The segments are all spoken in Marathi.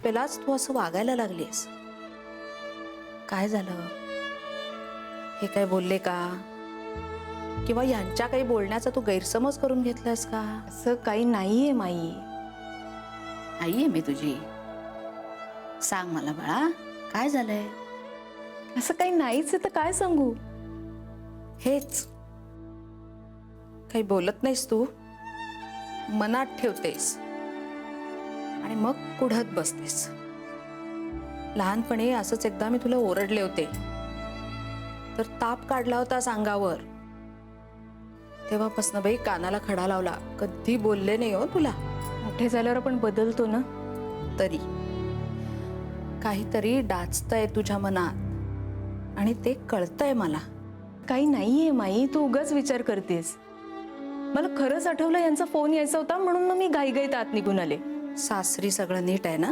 पेलाच तू असं वागायला लागलीस. काय झालं? हे काय बोलले का? किंवा यांच्या काही बोलण्याचा तू गैरसमज करून घेतलास का? असं काही नाहीये माई. आई आहे मी तुझी. सांग मला बाळा, काय झालंय? असं काही नाहीच आहे तर काय सांगू? हेच, काही बोलत नाहीस तू, मनात ठेवतेस आणि मग कुढत बसतेस. लहानपणी असंच एकदा मी तुला ओरडले होते, तर ताप काढला होता अंगावर. तेव्हापासून बाई कानाला खडा लावला. कधी बोलले नाही हो तुला. मोठे झाल्यावर आपण बदलतो ना. तरी काहीतरी डाचतंय तुझ्या मनात आणि ते कळतंय मला. काही नाहीये माई, तू उगाच विचार करतेस. मला खरंच आठवलं यांचा फोन यायचा होता म्हणून मग मी घाईघाईत आत निघून आले. सासरी सगळं नीट आहे ना?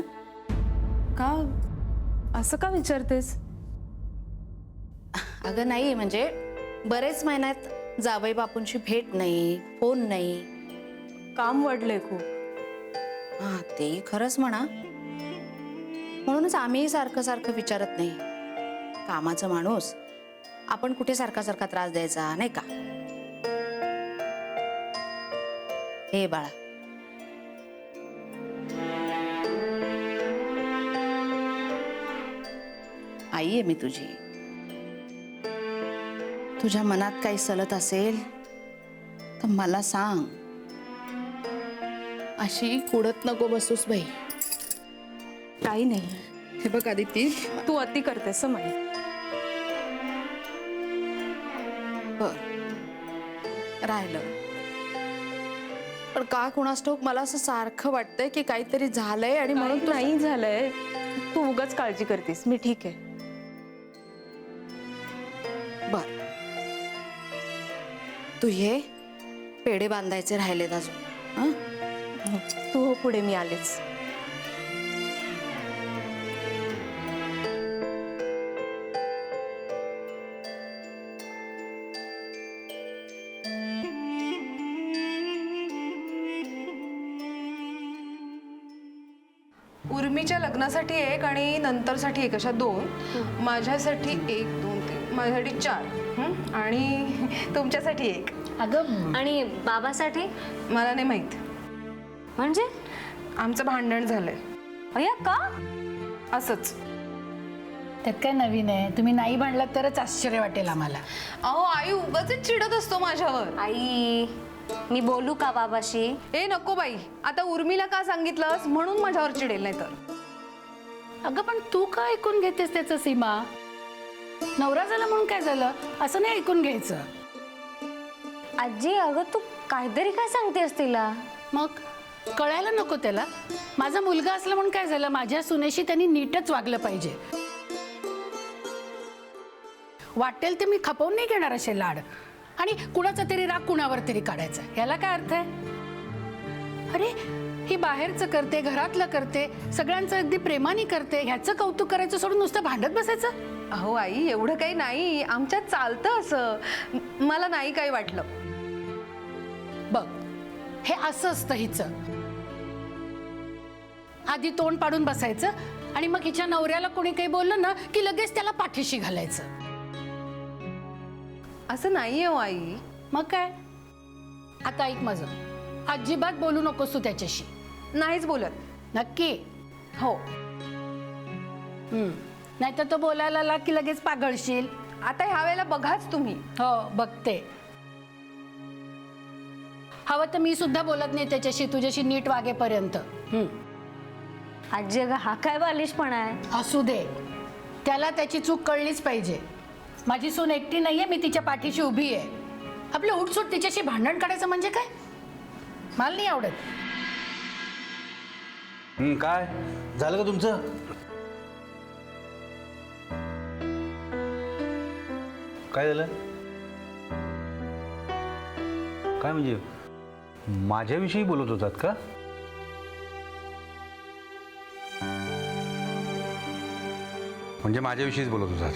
का असं का विचारतेस? अगं नाही, म्हणजे बरेच महिन्यात जावई बापूंची भेट नाही, फोन नाही. काम वाढलंय खूप. हा, ते खरंच म्हणा. म्हणूनच आम्ही सारखं सारखं विचारत नाही. कामाचा माणूस, आपण कुठे सारखा सारखा त्रास द्यायचा नाही का? हे बाळा, आई आहे मी तुझी. तुझ्या मनात काही सलत असेल तर मला सांग. अशी कुडत नको बसूस बाई. काही नाही. हे बघ आदिती, तू अति करतेस हं माई. बर राहिलं, पण का कुणास ठाऊक मला असं सारखं वाटतंय की काहीतरी झालंय आणि म्हणून म्हणून नाही झालंय. तू उगाच काळजी करतेस. मी ठीक आहे. बर, तू ये, पेढे बांधायचे राहिलेत अजून. हं? तू हो पुढे, मी आलेच. उर्मीच्या लग्नासाठी एक आणि नंतरसाठी एक, अशा दोन. माझ्यासाठी 1 2 3, माझ्यासाठी 4 आणि तुमच्यासाठी 1. अगं आणि बाबासाठी? मला नाही माहित. म्हणजे आमचं भांडण झालंय. अय्या, का? असंच. त्यात काय नवीन आहे? तुम्ही नाही भांडलात तरच आश्चर्य वाटेल आम्हाला. अहो आई उगाच चिडत असतो माझ्यावर. आई, मी बोलू का बाबाशी? ए नको बाई, आता उर्मीला का सांगितलंस म्हणून माझ्यावर चिडेल नाही तर. अगं पण तू का ऐकून घेतेस त्याचं? सीमा, नवरा झाला म्हणून काय झालं? असं नाही ऐकून घ्यायचं. आजी, अगं तू काहीतरी काय सांगतेस तिला? मग कळायला नको त्याला? माझा मुलगा असला म्हणून काय झालं? माझ्या सुनेशी त्यांनी नीटच वागलं पाहिजे. वाटेल ते मी खपवून नाही घेणार असे लाड, आणि कुणाचा तरी राग कुणावर तरी काढायचा. याला काय अर्थ आहे? अरे, ही बाहेरचं करते, घरातलं करते, सगळ्यांचं अगदी प्रेमाने करते, ह्याचं कौतुक करायचं सोडून नुसतं भांडत बसायचं? अहो आई, एवढं काही नाही, आमच्यात चालतं असं. मला नाही काही वाटलं. बघ, हे असं असतं हिचं. आधी तोंड पाडून बसायचं आणि मग हिच्या नवऱ्याला कोणी काही बोललं ना की लगेच त्याला पाठीशी घालायचं. असं नाहीये हो आई. मग काय? आता ऐक माझं, अजिबात बोलू नकोस तू त्याच्याशी. नाहीच बोलत. नक्की? हो. नाहीतर तो बोलायला लाग की लगेच पागळशील. आता ह्या वेळेला बघाच तुम्ही. हो, बघते. हवं तर मी सुद्धा बोलत नाही त्याच्याशी तुझ्याशी नीट वागेपर्यंत. आजी, अगं हा काय बालिशपणा आहे? असू दे, त्याला त्याची चूक कळलीच पाहिजे. माझी सून एकटी नाहीये, मी तिच्या पाठीशी उभी आहे. आपलं उठसूट तिच्याशी भांडण काढायचं म्हणजे काय? मला नाही आवडत. काय झालं का तुमचं? काय झालं? काय म्हणजे माझ्याविषयी बोलत होतात का? म्हणजे माझ्याविषयीच बोलत होतात?